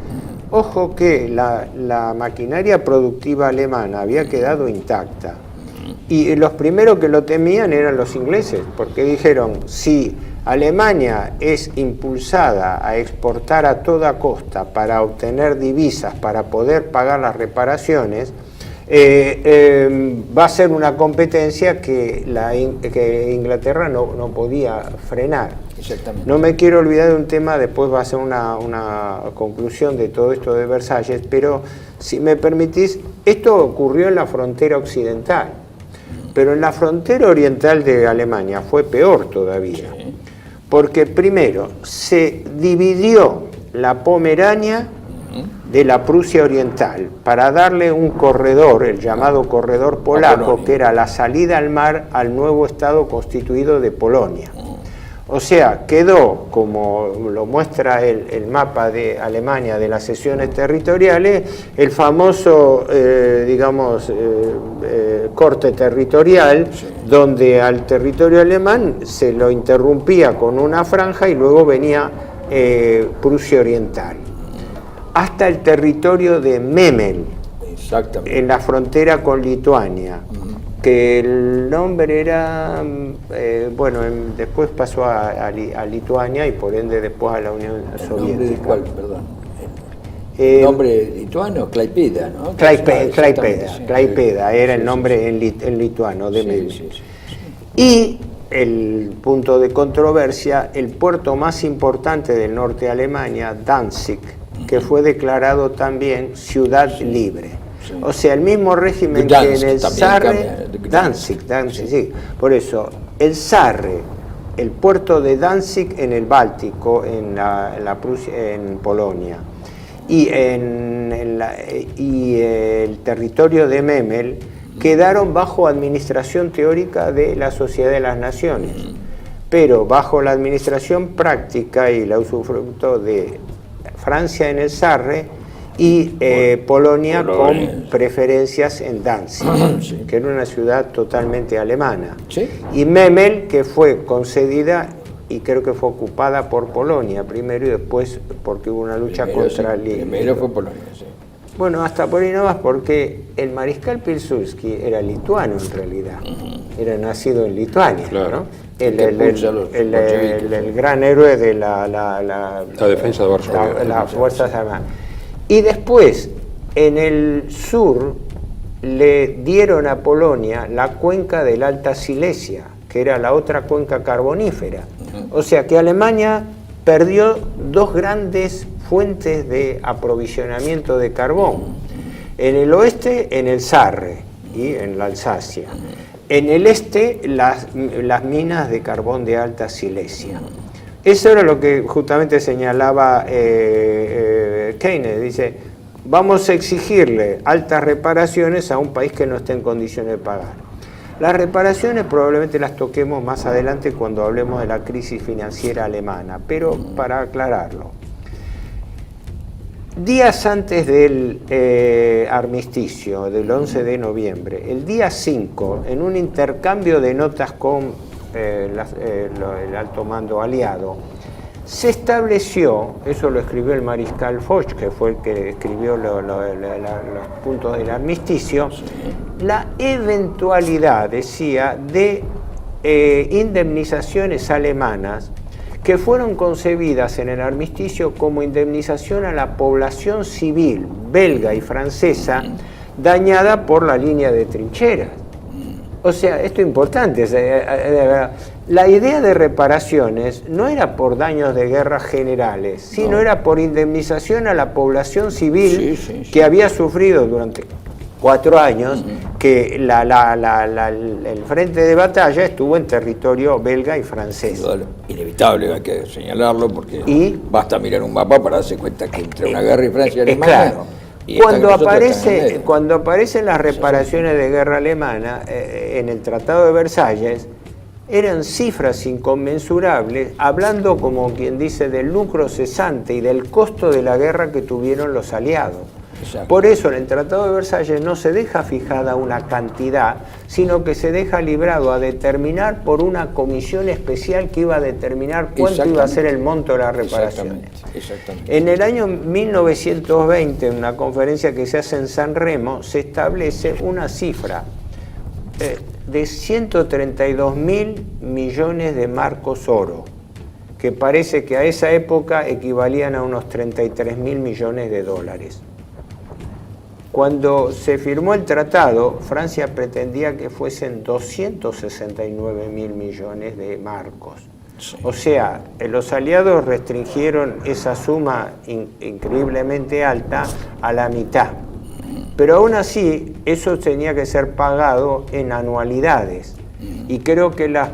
ojo que la maquinaria productiva alemana había quedado intacta y los primeros que lo temían eran los ingleses, porque dijeron, si Alemania es impulsada a exportar a toda costa para obtener divisas, para poder pagar las reparaciones, va a ser una competencia que Inglaterra no podía frenar. Exactamente. No me quiero olvidar de un tema, después va a ser una conclusión de todo esto de Versalles, pero si me permitís, esto ocurrió en la frontera occidental, pero en la frontera oriental de Alemania fue peor todavía. Sí. Porque primero se dividió la Pomerania de la Prusia Oriental para darle un corredor, el llamado corredor polaco, que era la salida al mar al nuevo estado constituido de Polonia. O sea, quedó, como lo muestra el mapa de Alemania de las cesiones territoriales, el famoso, corte territorial, donde al territorio alemán se lo interrumpía con una franja y luego venía Prusia Oriental, hasta el territorio de Memel, en la frontera con Lituania, que el nombre era, después pasó a Lituania y por ende después a la Unión Soviética. ¿Cuál, perdón? ¿El nombre lituano? Klaipėda, ¿no? Klaipėda era el nombre en lituano de Memel. Y el punto de controversia, el puerto más importante del norte de Alemania, Danzig, que fue declarado también ciudad libre. O sea, el mismo régimen que en el Sarre, Danzig, sí. Por eso, el Sarre, el puerto de Danzig en el Báltico, en Polonia, y el territorio de Memel quedaron bajo administración teórica de la Sociedad de las Naciones, pero bajo la administración práctica y la usufructo de Francia en el Sarre y Polonia con preferencias en Danzig, que era una ciudad totalmente alemana. Y Memel, que fue concedida y creo que fue ocupada por Polonia primero y después porque hubo una lucha contra el... Primero fue Polonia, sí. Bueno, hasta por ahí no más, porque el mariscal Pilsudski era lituano en realidad, era nacido en Lituania, ¿no? El gran héroe de la defensa de Varsovia, las fuerzas armadas. Y después, en el sur, le dieron a Polonia la cuenca del Alta Silesia, que era la otra cuenca carbonífera. O sea que Alemania perdió dos grandes fuentes de aprovisionamiento de carbón. En el oeste, en el Sarre y en la Alsacia. En el este, las minas de carbón de alta silesia. Eso era lo que justamente señalaba Keynes. Dice, vamos a exigirle altas reparaciones a un país que no esté en condiciones de pagar. Las reparaciones probablemente las toquemos más adelante cuando hablemos de la crisis financiera alemana, pero para aclararlo. Días antes del armisticio, del 11 de noviembre, el día 5, en un intercambio de notas con el alto mando aliado, se estableció, eso lo escribió el mariscal Foch, que fue el que escribió los puntos del armisticio, la eventualidad, decía, de indemnizaciones alemanas que fueron concebidas en el armisticio como indemnización a la población civil belga y francesa dañada por la línea de trincheras. O sea, esto es importante. La idea de reparaciones no era por daños de guerra generales, sino era por indemnización a la población civil que había sufrido durante 4 años que el frente de batalla estuvo en territorio belga y francés. Inevitable, hay que señalarlo, porque basta mirar un mapa para darse cuenta que entre una guerra y Francia y Alemania... Claro. Cuando aparecen las reparaciones de guerra alemana en el Tratado de Versalles, eran cifras inconmensurables, hablando, como quien dice, del lucro cesante y del costo de la guerra que tuvieron los aliados. Exacto. Por eso en el Tratado de Versalles no se deja fijada una cantidad, sino que se deja librado a determinar por una comisión especial que iba a determinar cuánto iba a ser el monto de las reparaciones. Exactamente. En el año 1920, en una conferencia que se hace en San Remo, se establece una cifra de 132.000 millones de marcos oro, que parece que a esa época equivalían a unos 33.000 millones de dólares. Cuando se firmó el tratado, Francia pretendía que fuesen 269.000 millones de marcos. Sí. O sea, los aliados restringieron esa suma increíblemente alta a la mitad. Pero aún así, eso tenía que ser pagado en anualidades. Y creo que las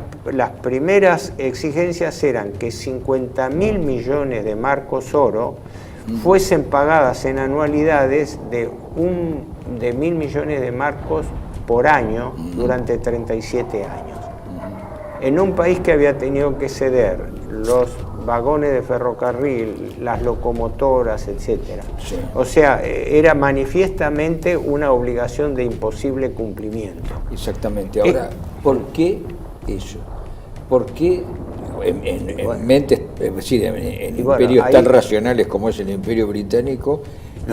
primeras exigencias eran que 50.000 millones de marcos oro fuesen pagadas en anualidades de 1.000 millones de marcos por año durante 37 años. En un país que había tenido que ceder los vagones de ferrocarril, las locomotoras, etc. Sí. O sea, era manifiestamente una obligación de imposible cumplimiento. Exactamente. Ahora, ¿por qué eso? ¿Por qué en mentes, es decir, en imperios tan racionales como es el Imperio Británico,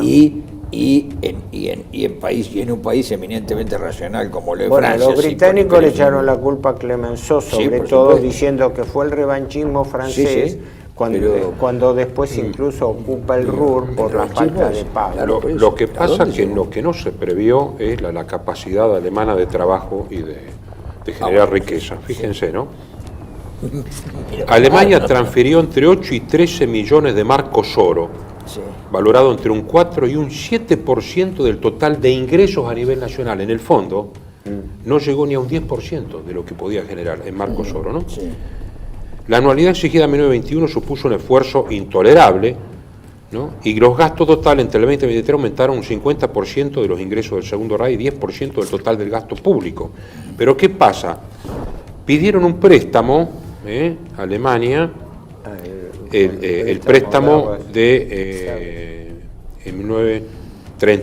y en un país eminentemente racional como lo es Francia? Los británicos le echaron la culpa a Clemenceau, sobre todo, diciendo que fue el revanchismo francés, cuando después incluso ocupa el Ruhr por la falta de pago. Lo que pasa es que lo que no se previó es la capacidad alemana de trabajo y de generar riqueza. Fíjense, ¿no? Alemania transfirió entre 8 y 13 millones de marcos oro, valorado entre un 4 y un 7% del total de ingresos a nivel nacional. En el fondo, no llegó ni a un 10% de lo que podía generar en marcos oro, ¿no? Sí. La anualidad exigida en 1921 supuso un esfuerzo intolerable, ¿no? Y los gastos totales entre el 20 y el 23 aumentaron un 50% de los ingresos del Segundo Reich y 10% del total del gasto público. Pero ¿qué pasa? Pidieron un préstamo, Alemania, el préstamo de entre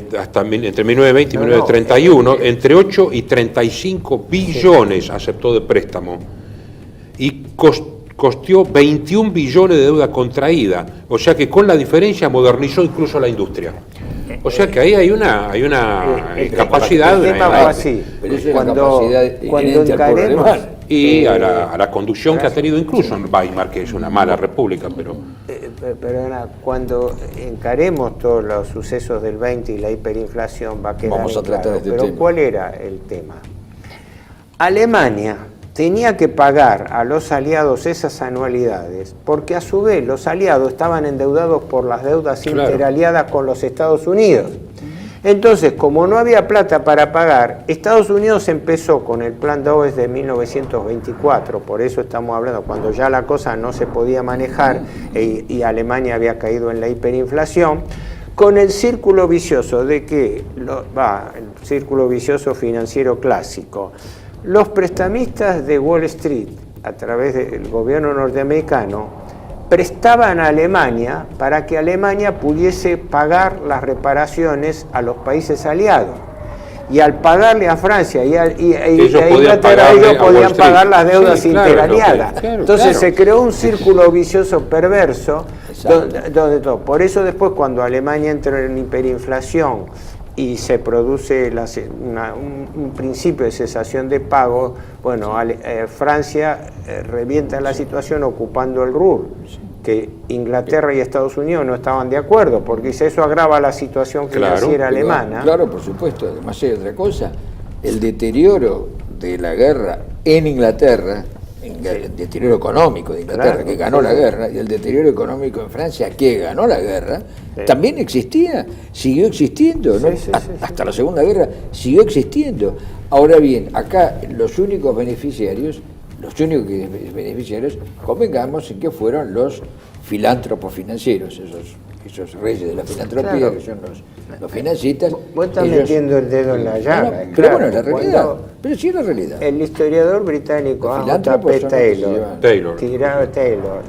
1920 y 1931, entre 8 y 35 billones aceptó de préstamo, y costó 21 billones de deuda contraída, o sea que con la diferencia modernizó incluso la industria. O sea que ahí hay una capacidad. Cuando encaremos y a la conducción que ha tenido incluso en Weimar, que es una mala república, pero cuando encaremos todos los sucesos del 20 y la hiperinflación va a quedar Vamos a tratar claro. Este pero tema. ¿Cuál era el tema? Alemania tenía que pagar a los aliados esas anualidades, porque a su vez los aliados estaban endeudados por las deudas interaliadas con los Estados Unidos. Entonces, como no había plata para pagar, Estados Unidos empezó con el Plan Dawes de 1924, por eso estamos hablando, cuando ya la cosa no se podía manejar y Alemania había caído en la hiperinflación, con el círculo vicioso de que, el círculo vicioso financiero clásico, los prestamistas de Wall Street, a través del gobierno norteamericano, prestaban a Alemania para que Alemania pudiese pagar las reparaciones a los países aliados. Y al pagarle a Francia y a Inglaterra, ellos podían pagar las deudas interaliadas. Entonces se creó un círculo vicioso perverso, donde todo. Por eso después, cuando Alemania entra en hiperinflación y se produce un principio de cesación de pago, bueno, Francia revienta la situación ocupando el Ruhr, que Inglaterra y Estados Unidos no estaban de acuerdo, porque eso agrava la situación financiera alemana. Claro, por supuesto. Además hay otra cosa, el deterioro de la guerra en Inglaterra, el deterioro económico de Inglaterra, que ganó la guerra, y el deterioro económico en Francia, que ganó la guerra, también existía, siguió existiendo, ¿no? Hasta la Segunda Guerra siguió existiendo. Ahora bien, acá los únicos beneficiarios, convengamos en que fueron los filántropos financieros, esos reyes de la filantropía, que son los financistas. Vos estás metiendo el dedo en la llaga. Pero bueno, es la realidad. Pero sí es la realidad. El historiador británico J.P. Taylor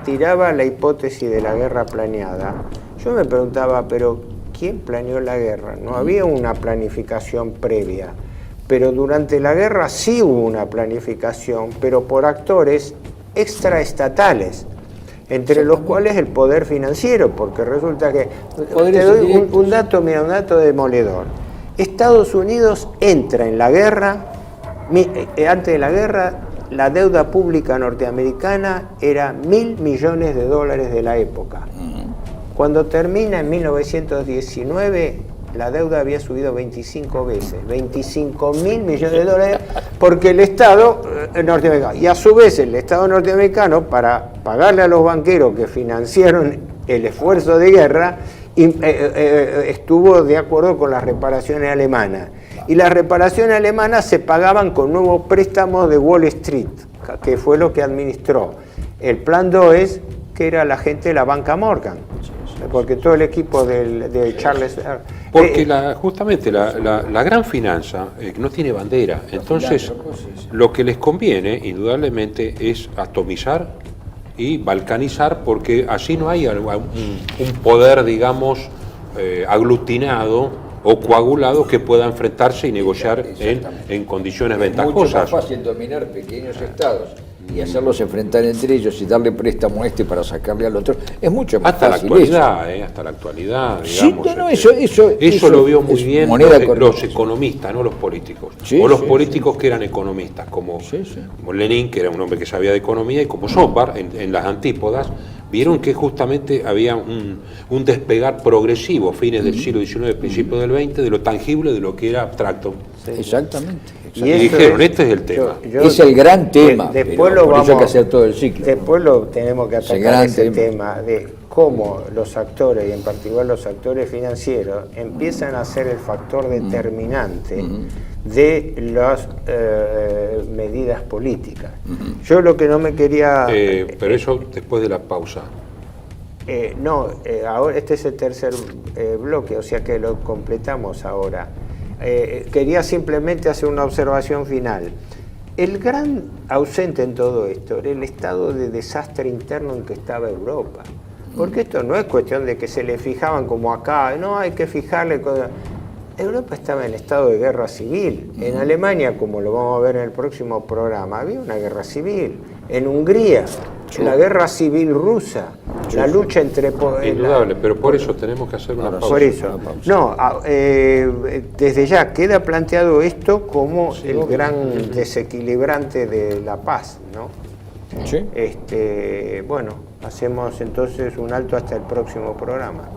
tiraba la hipótesis de la guerra planeada. Yo me preguntaba, pero ¿quién planeó la guerra? No había una planificación previa. Pero durante la guerra sí hubo una planificación, pero por actores extraestatales, entre los cuales el poder financiero, porque resulta que, te doy un dato demoledor. Estados Unidos entra en la guerra, antes de la guerra, la deuda pública norteamericana era $1.000 millones de la época. Cuando termina en 1919, la deuda había subido 25 veces, $25.000 millones, porque el Estado norteamericano, y a su vez el Estado norteamericano, para pagarle a los banqueros que financiaron el esfuerzo de guerra, estuvo de acuerdo con las reparaciones alemanas. Y las reparaciones alemanas se pagaban con nuevos préstamos de Wall Street, que fue lo que administró el Plan Dawes, que era la gente de la banca Morgan, porque todo el equipo de Charles... Porque justamente la gran finanza no tiene bandera, entonces lo que les conviene indudablemente es atomizar y balcanizar, porque así no hay un poder, digamos, aglutinado o coagulado que pueda enfrentarse y negociar en condiciones ventajosas. Es mucho más fácil dominar pequeños estados y hacerlos enfrentar entre ellos y darle préstamo a este para sacarle al otro, es mucho más hasta fácil. Hasta la actualidad, digamos. Sí, eso lo vio muy bien los economistas, no los políticos. Los políticos que eran economistas, como Lenin, que era un hombre que sabía de economía, y como Sombart, en las antípodas, vieron que justamente había un despegar progresivo, fines del siglo XIX, principios del XX, de lo tangible, de lo que era abstracto. Exactamente. Y dijeron, este es el tema. Es el gran tema. Después por eso hay que hacer todo el ciclo. Después lo tenemos que atacar ese tema de cómo los actores, y en particular los actores financieros, empiezan a ser el factor determinante de las medidas políticas. Yo lo que no me quería... pero eso después de la pausa. Ahora este es el tercer bloque, o sea que lo completamos ahora. Quería simplemente hacer una observación final. El gran ausente en todo esto era el estado de desastre interno en que estaba Europa. Porque esto no es cuestión de que se le fijaban como acá, no hay que fijarle... Europa estaba en estado de guerra civil. En Alemania, como lo vamos a ver en el próximo programa, había una guerra civil. En Hungría, la guerra civil rusa, la lucha entre... Indudable, pero por eso tenemos que hacer una pausa. Por eso. Desde ya queda planteado esto como el gran desequilibrante de la paz, ¿no? Sí. Bueno, hacemos entonces un alto hasta el próximo programa.